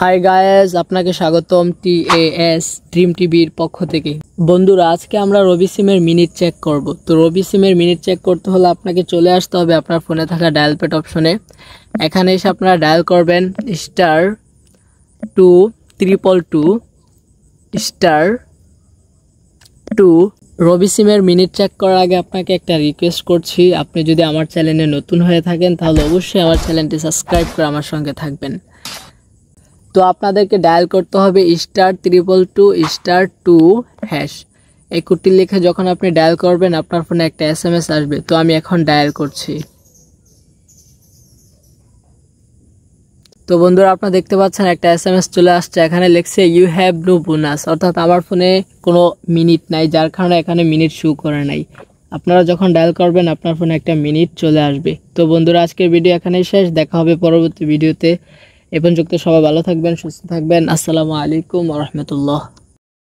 High guys, আপনাকে স্বাগতম টিএএস dream টিভির পক্ষ থেকে। বন্ধুরা, আজকে আমরা রবি সিমের মিনিট চেক করব। তো রবি সিমের মিনিট চেক করতে হলে আপনাকে চলে আসতে হবে আপনার ফোনে থাকা ডায়াল প্যাড অপশনে। এখানে এসে আপনারা ডায়াল করবেন *222*2। রবি সিমের মিনিট চেক করার আগে আপনাকে একটা রিকোয়েস্ট করছি, আপনি যদি আমার চ্যানেলে নতুন হয়ে থাকেন তাহলে অবশ্যই আমার চ্যানেলটি সাবস্ক্রাইব করে আমার সঙ্গে থাকবেন। তো আপনাদেরকে ডায়াল করতে হবে *222*2#। এই কোডটি লিখে যখন আপনি ডায়াল করবেন আপনার ফোনে একটা SMS আসবে। তো আমি এখন ডায়াল করছি। তো বন্ধুরা, আপনারা দেখতে পাচ্ছেন একটা SMS চলে আসছে। এখানে লিখছে ইউ হ্যাভ নো বোনাস, অর্থাৎ আমার ফোনে কোনো মিনিট নাই, যার কারণে এখানে মিনিট শো করে নাই। আপনারা যখন ডায়াল করবেন আপনার ফোনে একটা মিনিট চলে আসবে। তো বন্ধুরা, আজকের ভিডিও এখানেই শেষ। দেখা হবে পরবর্তী ভিডিওতে। এ পর্যন্ত সবাই ভালো থাকবেন, সুস্থ থাকবেন। আসসালামু আলাইকুম ওয়া রাহমাতুল্লাহ।